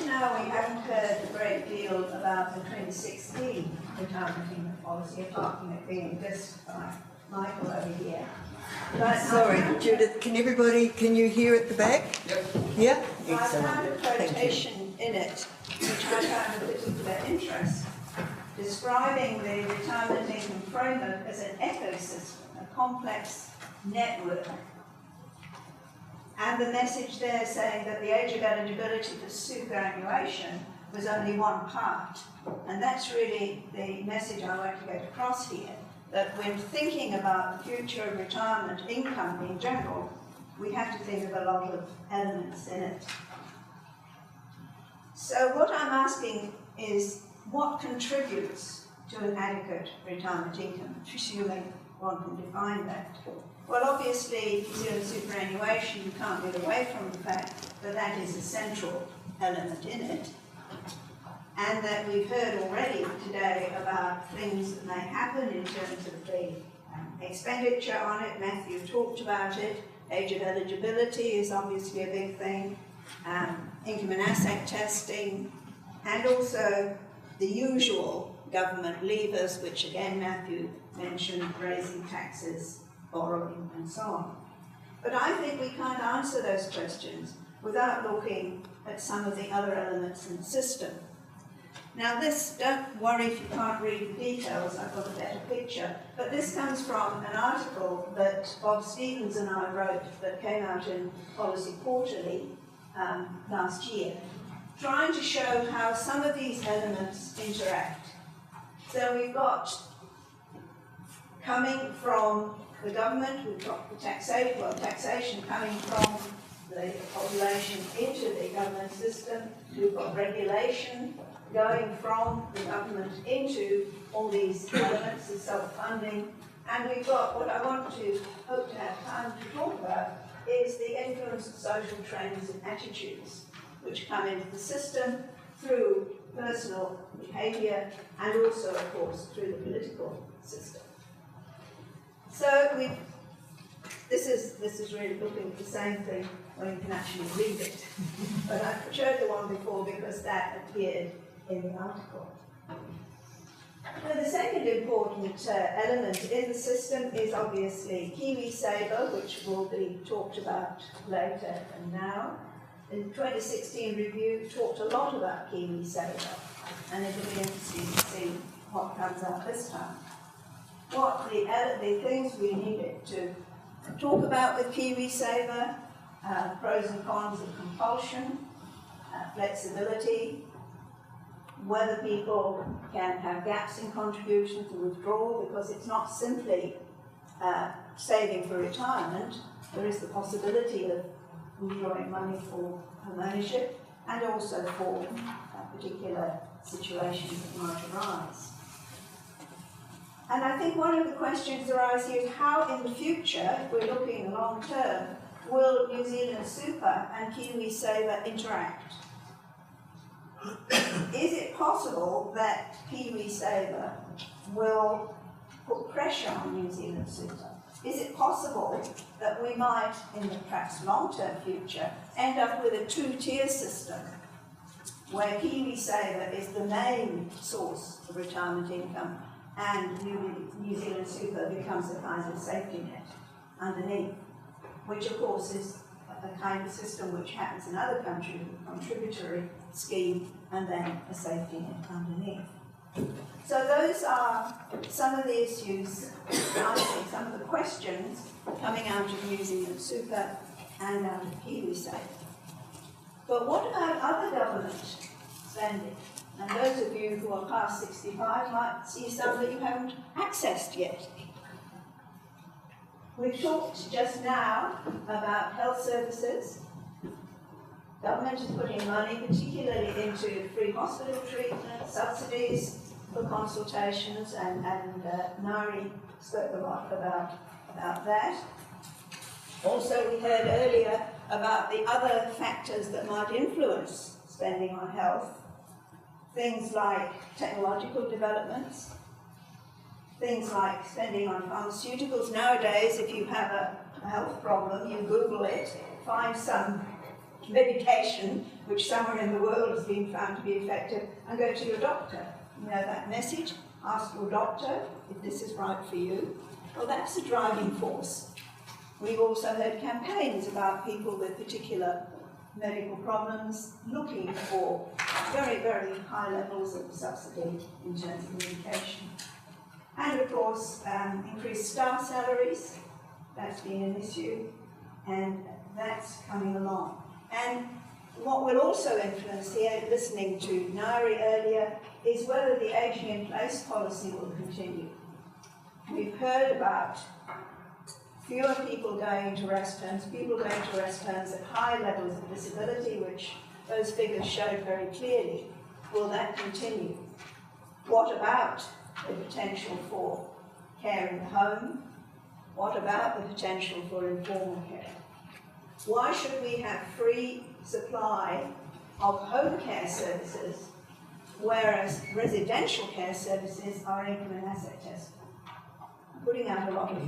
to now we haven't heard a great deal about the 2016 retirement income policy, apart from it being just by Michael over here. But sorry, Judith, can you hear at the back? Yep. Yeah? I Excellent. found a quotation in it, which I found of particular interest, describing the retirement income framework as an ecosystem, a complex network. And the message there saying that the age of eligibility for superannuation was only one part. And that's really the message I want to get across here, that when thinking about the future of retirement income in general, we have to think of a lot of elements in it. So what I'm asking is, what contributes to an adequate retirement income, presuming one can define that? Well, obviously, zero superannuation, you can't get away from the fact that that is a central element in it. And that we've heard already today about things that may happen in terms of the expenditure on it. Matthew talked about it. Age of eligibility is obviously a big thing. Income and asset testing, and also the usual government levers, which again Matthew mentioned, raising taxes, borrowing, and so on. But I think we can't answer those questions without looking at some of the other elements in the system. Now this, don't worry if you can't read the details, I've got a better picture, but this comes from an article that Bob Stevens and I wrote that came out in Policy Quarterly last year, trying to show how some of these elements interact. So we've got, coming from the government, we've got the taxation coming from the population into the government system. We've got regulation going from the government into all these elements of self-funding. And we've got what I hope to have time to talk about is the influence of social trends and attitudes which come into the system through personal behaviour and also, of course, through the political system. So this is really looking at the same thing when you can actually read it. But I showed the one before because that appeared in the article. Now, the second important element in the system is obviously KiwiSaver, which will be talked about later and now. The 2016 review talked a lot about KiwiSaver, and it'll be interesting to see what comes out this time. What the things we needed to talk about with KiwiSaver, pros and cons of compulsion, flexibility, whether people can have gaps in contribution to withdrawal, because it's not simply saving for retirement. There is the possibility of withdrawing money for home ownership and also for particular situations that might arise. And I think one of the questions that arise here is how in the future, if we're looking long term, will New Zealand Super and KiwiSaver interact? Is it possible that KiwiSaver will put pressure on New Zealand Super? Is it possible that we might, in the perhaps long-term future, end up with a two-tier system where KiwiSaver is the main source of retirement income and New Zealand Super becomes a kind of safety net underneath, which of course is a kind of system which happens in other countries, a contributory scheme and then a safety net underneath. So those are some of the issues, some of the questions coming out of New Zealand Super and out of KiwiSaver. But what about other government spending? And those of you who are past 65 might see some that you haven't accessed yet. We've talked just now about health services. Government is putting money particularly into free hospital treatment, subsidies for consultations, and Nari spoke a lot about that. Also, we heard earlier about the other factors that might influence spending on health. Things like technological developments, things like spending on pharmaceuticals. Nowadays, if you have a health problem, you Google it, find some medication, which somewhere in the world has been found to be effective, and go to your doctor. You know that message? Ask your doctor if this is right for you. Well, that's a driving force. We've also heard campaigns about people with particular medical problems looking for very, very high levels of subsidy in terms of medication. And of course, increased staff salaries, that's been an issue, and that's coming along. And what will also influence here, listening to Nairi earlier, is whether the ageing in place policy will continue. We've heard about fewer people going to rest homes, people going to rest homes at high levels of disability, which those figures showed very clearly. Will that continue? What about the potential for care in the home? What about the potential for informal care? Why should we have free supply of home care services, whereas residential care services are income and asset tested? I'm putting out a lot of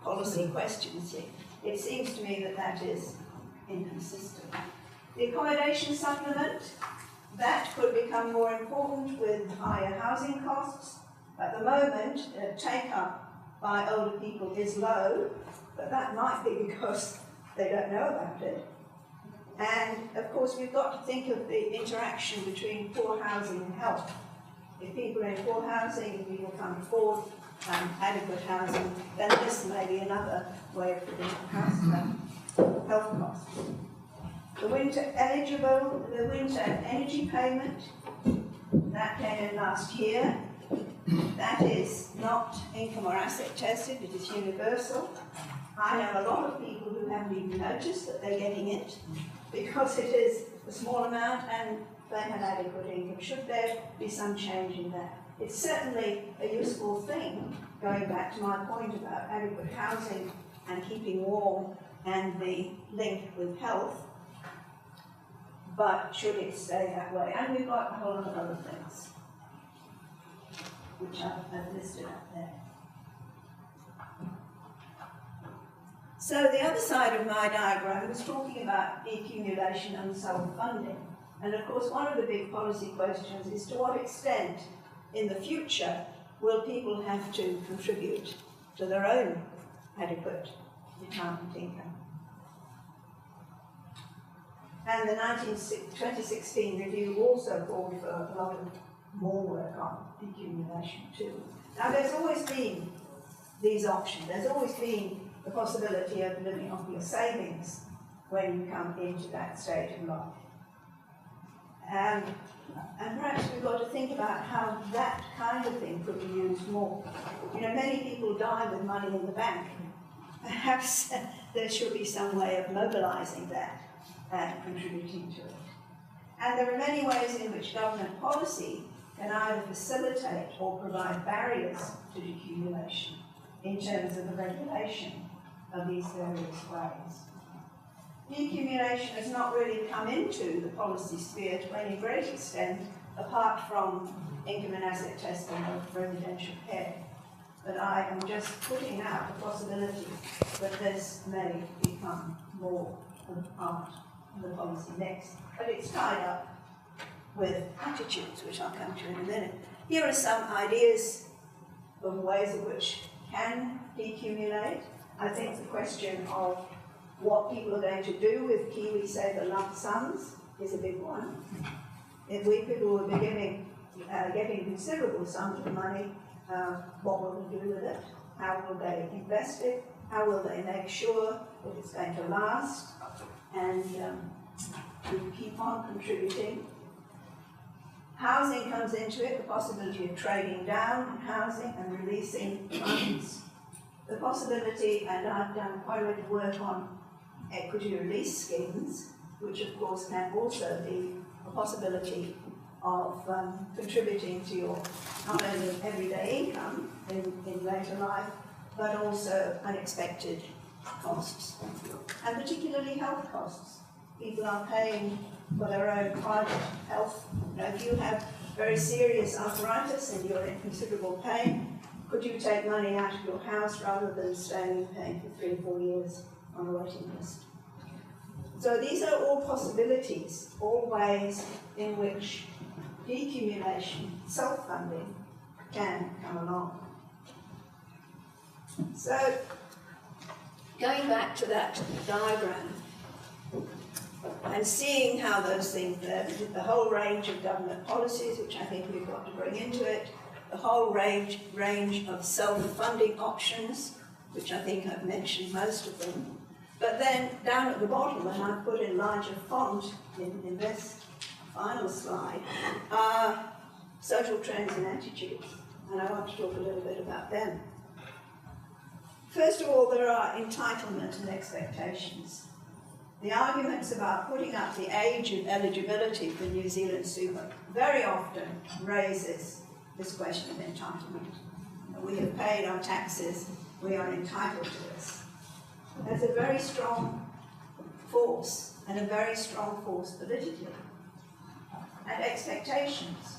policy questions here. It seems to me that that is inconsistent. The accommodation supplement, that could become more important with higher housing costs. At the moment, take-up by older people is low, but that might be because they don't know about it. And of course, we've got to think of the interaction between poor housing and health. If people are in poor housing, if people can't afford adequate housing, then this may be another way of putting health costs. The winter energy payment, that came in last year. That is not income or asset tested, it is universal. I know a lot of people who haven't even noticed that they're getting it because it is a small amount and they have adequate income. Should there be some change in that? It's certainly a useful thing, going back to my point about adequate housing and keeping warm and the link with health, but should it stay that way? And we've got a whole lot of other things, which I've listed up there. So the other side of my diagram was talking about decumulation and self-funding. And of course, one of the big policy questions is to what extent in the future will people have to contribute to their own adequate retirement income? And the 2016 review also called for a lot of more work on decumulation too. Now there's always been these options, there's always been the possibility of living off your savings when you come into that stage of life. And perhaps we've got to think about how that kind of thing could be used more. You know, many people die with money in the bank. Perhaps there should be some way of mobilizing that and contributing to it. And there are many ways in which government policy can either facilitate or provide barriers to decumulation in terms of the regulation of these various ways. Decumulation has not really come into the policy sphere to any great extent, apart from income and asset testing of residential care. But I am just putting out the possibility that this may become more of a part of the policy next. But it's tied up with attitudes, which I'll come to in a minute. Here are some ideas of ways in which can decumulate. I think the question of what people are going to do with KiwiSaver lump sums is a big one. If people will be getting considerable sums of money, what will they do with it? How will they invest it? How will they make sure that it's going to last and keep on contributing? Housing comes into it, the possibility of trading down housing and releasing funds. The possibility, and I've done quite a bit of work on equity release schemes, which of course can also be a possibility of contributing to your not only everyday income in later life, but also unexpected costs, and particularly health costs. People are paying for their own private health. You know, if you have very serious arthritis and you're in considerable pain, could you take money out of your house rather than staying and paying for 3 or 4 years on a waiting list? So these are all possibilities, all ways in which decumulation, self-funding, can come along. So, going back to that diagram and seeing how those things, the whole range of government policies, which I think we've got to bring into it, the whole range of self-funding options, which I think I've mentioned most of them. But then down at the bottom, and I've put in larger font in this final slide, are social trends and attitudes. And I want to talk a little bit about them. First of all, there are entitlement and expectations. The arguments about putting up the age of eligibility for New Zealand super very often raises this question of entitlement. We have paid our taxes, we are entitled to this. There's a very strong force, and a very strong force politically. And expectations.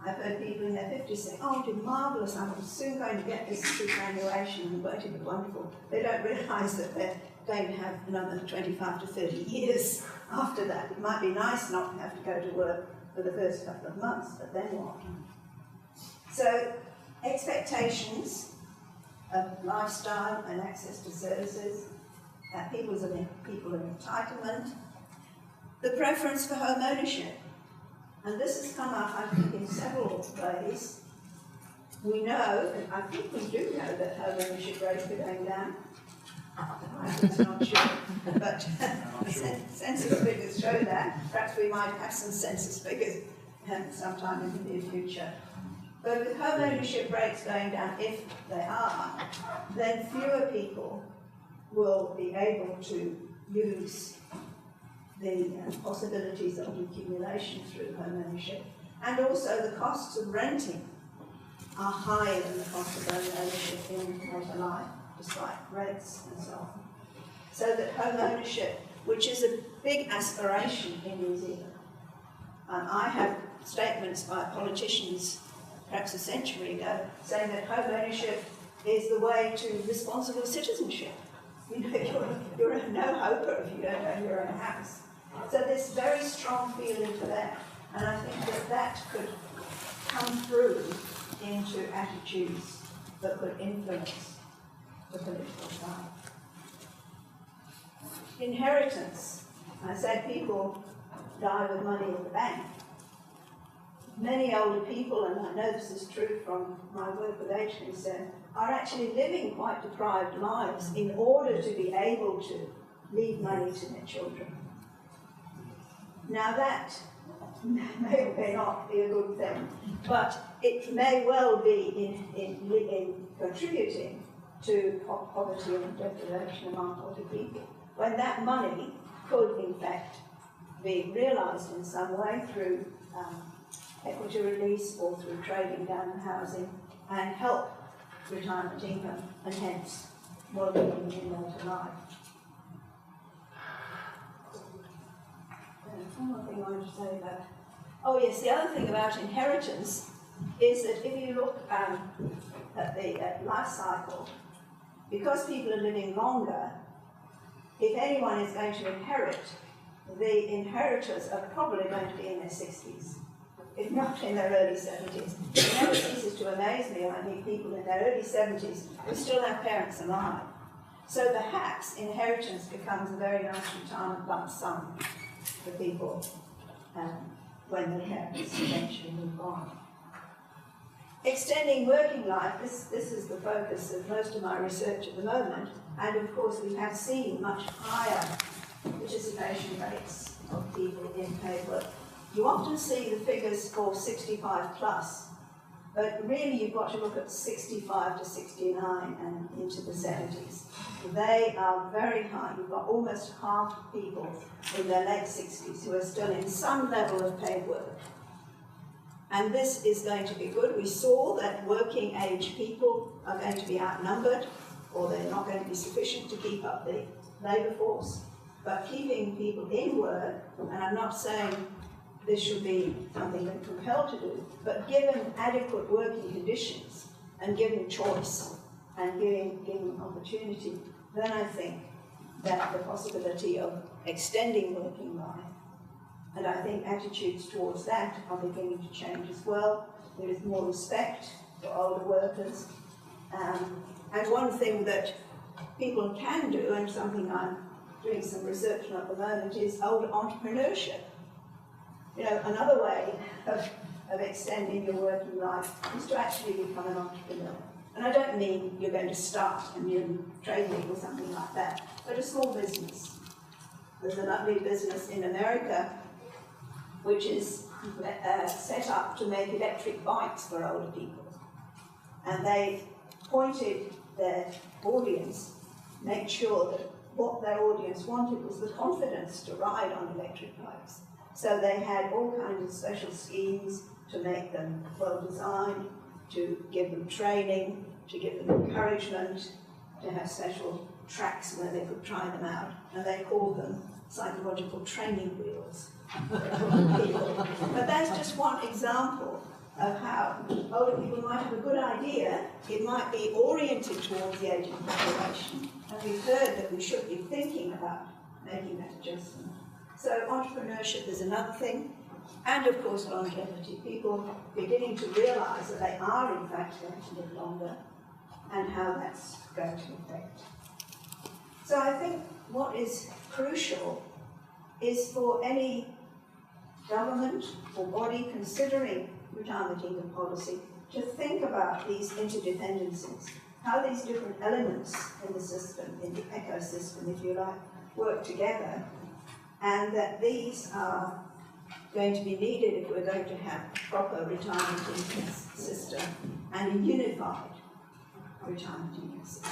I've heard people in their 50s say, oh, it'll be marvellous, I'm soon going to get this superannuation, and won't it be wonderful? They don't realise that they're going to have another 25 to 30 years after that. It might be nice not to have to go to work for the first couple of months, but then what? So, expectations of lifestyle and access to services, people of entitlement, the preference for home ownership. And this has come up, I think, in several ways. We know, and I think we do know, that home ownership rates are going down. I'm not sure, but census figures show that. Perhaps we might have some census figures sometime in the near future. But with home ownership rates going down, if they are, then fewer people will be able to use the possibilities of accumulation through home ownership. And also the costs of renting are higher than the cost of home ownership in later life, despite rents and so on. So that home ownership, which is a big aspiration in New Zealand, and I have statements by politicians perhaps a century ago, saying that home ownership is the way to responsible citizenship. You know, you're a no-hoper if you don't own your own house. So this very strong feeling for that, and I think that that could come through into attitudes that could influence the political life. Inheritance. I said people die with money in the bank. Many older people, and I know this is true from my work with age concern, are actually living quite deprived lives in order to be able to leave money to their children. Now that may or may not be a good thing, but it may well be in contributing to poverty and deprivation among older people, when that money could in fact be realised in some way through equity release or through trading down the housing and help retirement income and hence well-being in later life. One more thing I wanted to say about, oh yes, the other thing about inheritance is that if you look at the life cycle, because people are living longer, if anyone is going to inherit, the inheritors are probably going to be in their 60s. If not in their early 70s. It never ceases to amaze me when I meet people in their early 70s who still have parents alive. So perhaps inheritance becomes a very nice retirement lump sum for people when their parents eventually move on. Extending working life, this is the focus of most of my research at the moment, and of course we have seen much higher participation rates of people in paid work. You often see the figures for 65 plus, but really you've got to look at 65 to 69 and into the 70s. They are very high. You've got almost half of people in their late 60s who are still in some level of paid work. And this is going to be good. We saw that working age people are going to be outnumbered, or they're not going to be sufficient to keep up the labour force. But keeping people in work, and I'm not saying this should be something they're compelled to do, but given adequate working conditions and given choice and given opportunity, then I think that the possibility of extending working life, and I think attitudes towards that are beginning to change as well. There is more respect for older workers. And one thing that people can do, and something I'm doing some research on at the moment, is older entrepreneurship. You know, another way of extending your working life is to actually become an entrepreneur. And I don't mean you're going to start a new trading or something like that, but a small business. There's a lovely business in America which is set up to make electric bikes for older people. And they pointed their audience, made sure that what their audience wanted was the confidence to ride on electric bikes. So they had all kinds of special schemes to make them well designed, to give them training, to give them encouragement, to have special tracks where they could try them out. And they called them psychological training wheels. But that's just one example of how older people might have a good idea. It might be oriented towards the aging population. And we've heard that we should be thinking about making that adjustment. So entrepreneurship is another thing. And of course longevity. People beginning to realise that they are in fact going to live longer and how that's going to affect. So I think what is crucial is for any government or body considering retirement income policy to think about these interdependencies, how these different elements in the system, in the ecosystem, if you like, work together, and that these are going to be needed if we're going to have a proper retirement income system and a unified retirement income system.